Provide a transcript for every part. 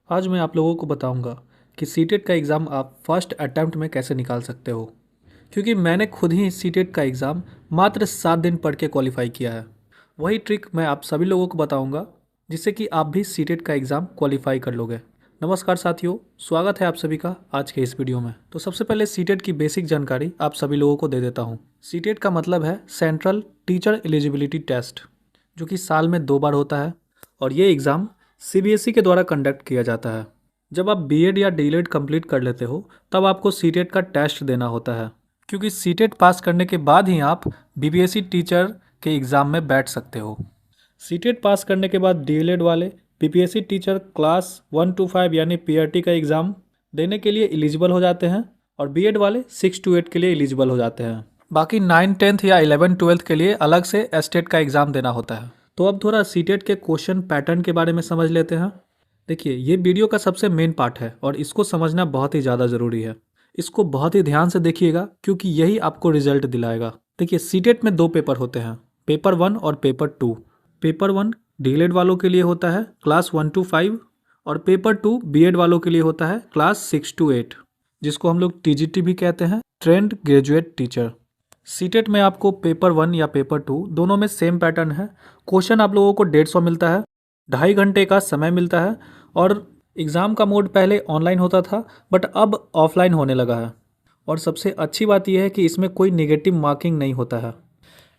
आज मैं आप लोगों को बताऊंगा कि सीटेट का एग्ज़ाम आप फर्स्ट अटेम्प्ट में कैसे निकाल सकते हो। क्योंकि मैंने खुद ही सीटेट का एग्ज़ाम मात्र 7 दिन पढ़ के क्वालिफाई किया है। वही ट्रिक मैं आप सभी लोगों को बताऊंगा जिससे कि आप भी सीटेट का एग्ज़ाम क्वालिफाई कर लोगे। नमस्कार साथियों, स्वागत है आप सभी का आज के इस वीडियो में। तो सबसे पहले सीटेट की बेसिक जानकारी आप सभी लोगों को दे देता हूँ। सीटेट का मतलब है सेंट्रल टीचर एलिजिबिलिटी टेस्ट, जो कि साल में 2 बार होता है और ये एग्ज़ाम सीबीएसई के द्वारा कंडक्ट किया जाता है। जब आप बीएड या डीएलएड कंप्लीट कर लेते हो तब आपको सीटेट का टेस्ट देना होता है, क्योंकि सीटेट पास करने के बाद ही आप बीपीएससी टीचर के एग्ज़ाम में बैठ सकते हो। सीटेट पास करने के बाद डीएलएड वाले बीपीएससी टीचर क्लास 1 to 5 यानी पीआरटी का एग्ज़ाम देने के लिए एलिजिबल हो जाते हैं और बीएड वाले 6 to 8 के लिए एलिजिबल हो जाते हैं। बाकी 9, 10th या 11, 12th के लिए अलग से एस्टेट का एग्ज़ाम देना होता है। तो अब थोड़ा सीटेट के क्वेश्चन पैटर्न के बारे में समझ लेते हैं। देखिए, ये वीडियो का सबसे मेन पार्ट है और इसको समझना बहुत ही ज़्यादा ज़रूरी है। इसको बहुत ही ध्यान से देखिएगा क्योंकि यही आपको रिजल्ट दिलाएगा। देखिए, सीटेट में 2 पेपर होते हैं, पेपर 1 और पेपर 2। पेपर 1 डीएलएड वालों के लिए होता है क्लास 1 to 5 और पेपर 2 बीएड वालों के लिए होता है क्लास 6 to 8, जिसको हम लोग टीजीटी भी कहते हैं, ट्रेंड ग्रेजुएट टीचर। सीटेट में आपको पेपर 1 या पेपर 2 दोनों में सेम पैटर्न है। क्वेश्चन आप लोगों को 150 मिलता है, 2.5 घंटे का समय मिलता है और एग्ज़ाम का मोड पहले ऑनलाइन होता था बट अब ऑफलाइन होने लगा है। और सबसे अच्छी बात यह है कि इसमें कोई नेगेटिव मार्किंग नहीं होता है।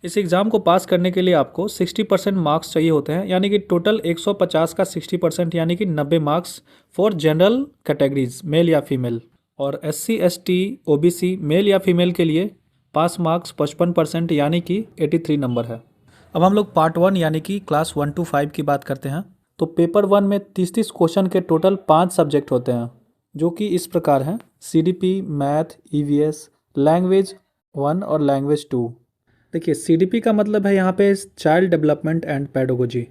इस एग्ज़ाम को पास करने के लिए आपको 60% मार्क्स चाहिए होते हैं, यानी कि टोटल 150 का 60% यानी कि 90 marks for general categories male या फीमेल, और SC ST OBC मेल या फीमेल के लिए पास मार्क्स 55% यानी कि 83 नंबर है। अब हम लोग पार्ट 1 यानी कि क्लास 1 to 5 की बात करते हैं। तो पेपर 1 में 30 क्वेश्चन के टोटल 5 सब्जेक्ट होते हैं, जो कि इस प्रकार हैं: CDP, मैथ, EVS, लैंग्वेज 1 और लैंग्वेज 2। देखिए, CDP का मतलब है यहाँ पे चाइल्ड डेवलपमेंट एंड पेडागोजी।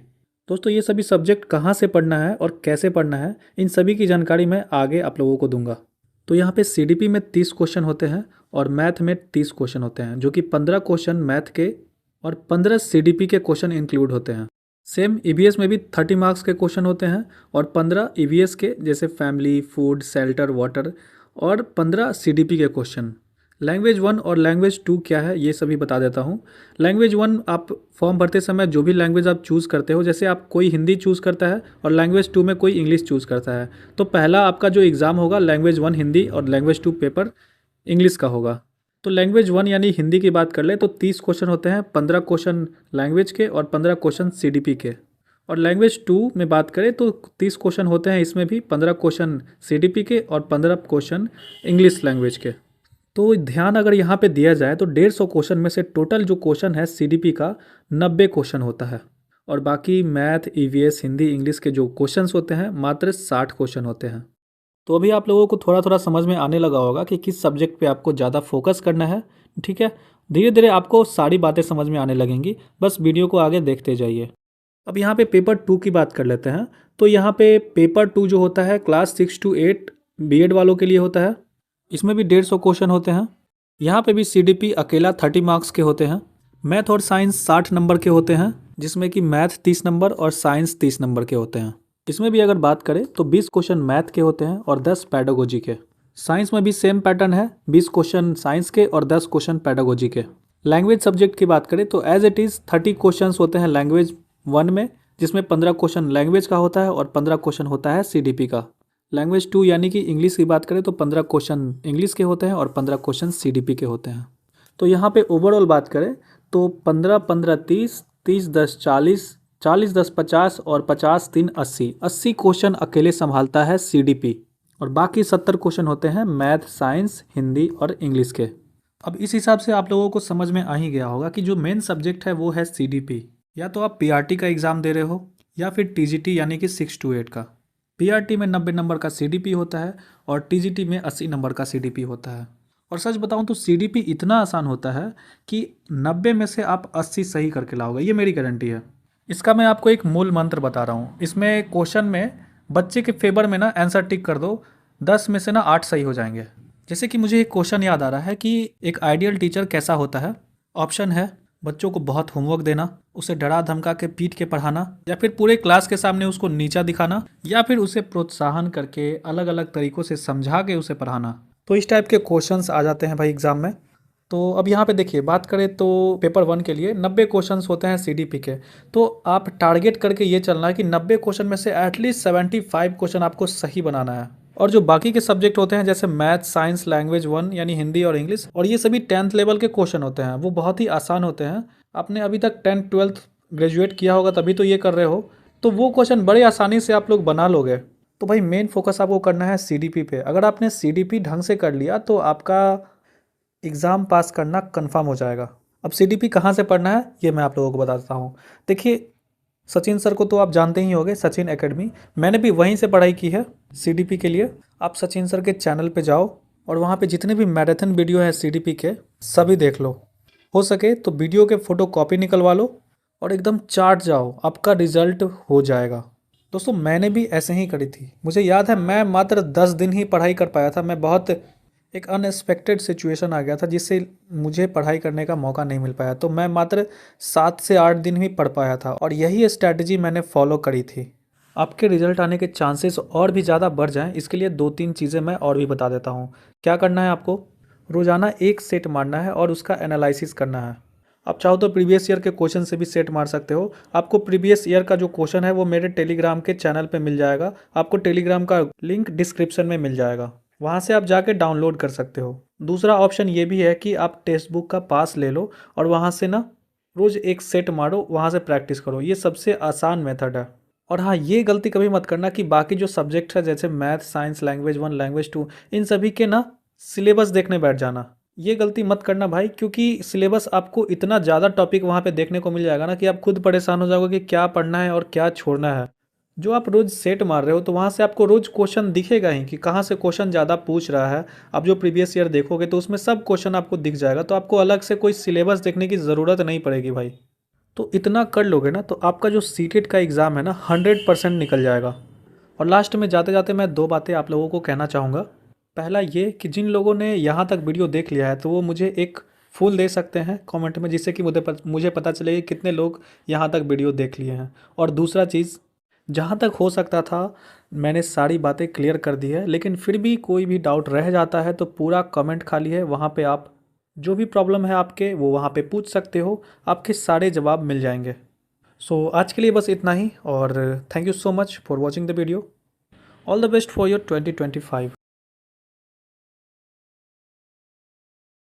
दोस्तों, ये सभी सब्जेक्ट कहाँ से पढ़ना है और कैसे पढ़ना है, इन सभी की जानकारी मैं आगे आप लोगों को दूंगा। तो यहाँ पे CDP में 30 क्वेश्चन होते हैं और मैथ में 30 क्वेश्चन होते हैं, जो कि 15 क्वेश्चन मैथ के और 15 CDP के क्वेश्चन इंक्लूड होते हैं। सेम EVS में भी 30 मार्क्स के क्वेश्चन होते हैं और 15 EVS के, जैसे फैमिली, फूड, शेल्टर, वाटर, और 15 CDP के क्वेश्चन। लैंग्वेज 1 और लैंग्वेज 2 क्या है ये सभी बता देता हूँ। लैंग्वेज 1 आप फॉर्म भरते समय जो भी लैंग्वेज आप चूज़ करते हो, जैसे आप कोई हिंदी चूज़ करता है और लैंग्वेज 2 में कोई इंग्लिश चूज़ करता है, तो पहला आपका जो एग्ज़ाम होगा लैंग्वेज 1 हिंदी और लैंग्वेज 2 पेपर इंग्लिश का होगा। तो लैंग्वेज 1 यानी हिंदी की बात कर ले तो 30 क्वेश्चन होते हैं, 15 क्वेश्चन लैंग्वेज के और 15 क्वेश्चन CDP के। और लैंग्वेज 2 में बात करें तो 30 क्वेश्चन होते हैं, इसमें भी 15 क्वेश्चन CDP के और 15 क्वेश्चन इंग्लिश लैंग्वेज के। तो ध्यान अगर यहाँ पे दिया जाए तो 150 क्वेश्चन में से टोटल जो क्वेश्चन है CDP का 90 क्वेश्चन होता है और बाकी मैथ, EVS, हिंदी, इंग्लिश के जो क्वेश्चंस होते हैं मात्र 60 क्वेश्चन होते हैं। तो अभी आप लोगों को थोड़ा थोड़ा समझ में आने लगा होगा कि किस सब्जेक्ट पे आपको ज़्यादा फोकस करना है। ठीक है, धीरे धीरे आपको सारी बातें समझ में आने लगेंगी, बस वीडियो को आगे देखते जाइए। अब यहाँ पे पेपर 2 की बात कर लेते हैं। तो यहाँ पे पेपर 2 जो होता है क्लास 6 to 8 बीएड वालों के लिए होता है। इसमें भी 150 क्वेश्चन होते हैं। यहाँ पे भी CDP अकेला 30 मार्क्स के होते हैं। मैथ और साइंस 60 नंबर के होते हैं, जिसमें कि मैथ 30 नंबर और साइंस 30 नंबर के होते हैं। इसमें भी अगर बात करें तो 20 क्वेश्चन मैथ के होते हैं और 10 पेडागोजी के। साइंस में भी सेम पैटर्न है, 20 क्वेश्चन साइंस के और 10 क्वेश्चन पेडागोजी के। लैंग्वेज सब्जेक्ट की बात करें तो एज इट इज़ 30 क्वेश्चन होते हैं लैंग्वेज 1 में, जिसमें 15 क्वेश्चन लैंग्वेज का होता है और 15 क्वेश्चन होता है CDP का। लैंग्वेज 2 यानी कि इंग्लिश की बात करें तो 15 क्वेश्चन इंग्लिश के होते हैं और 15 क्वेश्चन CDP के होते हैं। तो यहाँ पे ओवरऑल बात करें तो 15, 15, 30, 30, 10, 40, 40, 10, 50 और 50, 3, 80, 80 क्वेश्चन अकेले संभालता है CDP और बाकी 70 क्वेश्चन होते हैं मैथ, साइंस, हिंदी और इंग्लिश के। अब इस हिसाब से आप लोगों को समझ में आ ही गया होगा कि जो मेन सब्जेक्ट है वो है CDP। या तो आप PRT का एग्ज़ाम दे रहे हो या फिर TGT यानी कि 6 to 8 का। PRT में 90 नंबर का CDP होता है और TGT में 80 नंबर का CDP होता है। और सच बताऊं तो CDP इतना आसान होता है कि 90 में से आप 80 सही करके लाओगे, ये मेरी गारंटी है। इसका मैं आपको एक मूल मंत्र बता रहा हूँ। इसमें क्वेश्चन में बच्चे के फेवर में ना आंसर टिक कर दो, 10 में से ना 8 सही हो जाएंगे। जैसे कि मुझे एक क्वेश्चन याद आ रहा है कि एक आइडियल टीचर कैसा होता है। ऑप्शन है बच्चों को बहुत होमवर्क देना, उसे डरा धमका के पीट के पढ़ाना, या फिर पूरे क्लास के सामने उसको नीचा दिखाना, या फिर उसे प्रोत्साहन करके अलग अलग तरीकों से समझा के उसे पढ़ाना। तो इस टाइप के क्वेश्चंस आ जाते हैं भाई एग्जाम में। तो अब यहाँ पे देखिए, बात करें तो पेपर 1 के लिए 90 क्वेश्चंस होते हैं सीडीपी के। तो आप टारगेट करके ये चलना है कि 90 क्वेश्चन में से एटलीस्ट 75 क्वेश्चन आपको सही बनाना है। और जो बाकी के सब्जेक्ट होते हैं जैसे मैथ, साइंस, लैंग्वेज 1 यानी हिंदी और इंग्लिश, और ये सभी 10th लेवल के क्वेश्चन होते हैं, वो बहुत ही आसान होते हैं। आपने अभी तक 10th 12th ग्रेजुएट किया होगा तभी तो ये कर रहे हो, तो वो क्वेश्चन बड़े आसानी से आप लोग बना लोगे। तो भाई मेन फोकस आपको करना है सीडीपी पे। अगर आपने सीडीपी ढंग से कर लिया तो आपका एग्ज़ाम पास करना कंफर्म हो जाएगा। अब सीडीपी कहाँ से पढ़ना है ये मैं आप लोगों को बताता हूँ। देखिए, सचिन सर को तो आप जानते ही होंगे, सचिन एकेडमी। मैंने भी वहीं से पढ़ाई की है सीडीपी के लिए। आप सचिन सर के चैनल पे जाओ और वहाँ पे जितने भी मैराथन वीडियो है सीडीपी के सभी देख लो। हो सके तो वीडियो के फ़ोटो कॉपी निकलवा लो और एकदम चाट जाओ, आपका रिजल्ट हो जाएगा। दोस्तों मैंने भी ऐसे ही करी थी। मुझे याद है मैं मात्र 10 दिन ही पढ़ाई कर पाया था। मैं बहुत एक अनएक्सपेक्टेड सिचुएशन आ गया था जिससे मुझे पढ़ाई करने का मौका नहीं मिल पाया, तो मैं मात्र 7 से 8 दिन ही पढ़ पाया था और यही स्ट्रैटेजी मैंने फॉलो करी थी। आपके रिजल्ट आने के चांसेस और भी ज़्यादा बढ़ जाएं, इसके लिए 2-3 चीज़ें मैं और भी बता देता हूँ। क्या करना है आपको? रोज़ाना एक सेट मारना है और उसका एनालिसिस करना है। आप चाहो तो प्रीवियस ईयर के क्वेश्चन से भी सेट मार सकते हो। आपको प्रीवियस ईयर का जो क्वेश्चन है वो मेरे टेलीग्राम के चैनल पे मिल जाएगा। आपको टेलीग्राम का लिंक डिस्क्रिप्शन में मिल जाएगा, वहाँ से आप जाके डाउनलोड कर सकते हो। दूसरा ऑप्शन ये भी है कि आप टेक्स्ट बुक का पास ले लो और वहाँ से ना रोज़ एक सेट मारो, वहाँ से प्रैक्टिस करो। ये सबसे आसान मेथड है। और हाँ, ये गलती कभी मत करना कि बाकी जो सब्जेक्ट है जैसे मैथ, साइंस, लैंग्वेज 1, लैंग्वेज 2, इन सभी के ना सिलेबस देखने बैठ जाना। ये गलती मत करना भाई, क्योंकि सिलेबस आपको इतना ज़्यादा टॉपिक वहाँ पे देखने को मिल जाएगा ना कि आप खुद परेशान हो जाओगे कि क्या पढ़ना है और क्या छोड़ना है। जो आप रोज़ सेट मार रहे हो तो वहाँ से आपको रोज़ क्वेश्चन दिखेगा ही कि कहाँ से क्वेश्चन ज़्यादा पूछ रहा है। आप जो प्रीवियस ईयर देखोगे तो उसमें सब क्वेश्चन आपको दिख जाएगा, तो आपको अलग से कोई सिलेबस देखने की ज़रूरत नहीं पड़ेगी भाई। तो इतना कर लोगे ना तो आपका जो सीटेट का एग्ज़ाम है ना 100% निकल जाएगा। और लास्ट में जाते जाते मैं 2 बातें आप लोगों को कहना चाहूँगा। पहला ये कि जिन लोगों ने यहाँ तक वीडियो देख लिया है तो वो मुझे एक फूल दे सकते हैं कमेंट में, जिससे कि मुझे पता चले कि कितने लोग यहाँ तक वीडियो देख लिए हैं। और दूसरा चीज़, जहाँ तक हो सकता था मैंने सारी बातें क्लियर कर दी है, लेकिन फिर भी कोई भी डाउट रह जाता है तो पूरा कमेंट खाली है, वहाँ पे आप जो भी प्रॉब्लम है आपके वो वहाँ पे पूछ सकते हो, आपके सारे जवाब मिल जाएंगे। सो आज के लिए बस इतना ही, और thank you so much for watching the video. All the best for your 2025।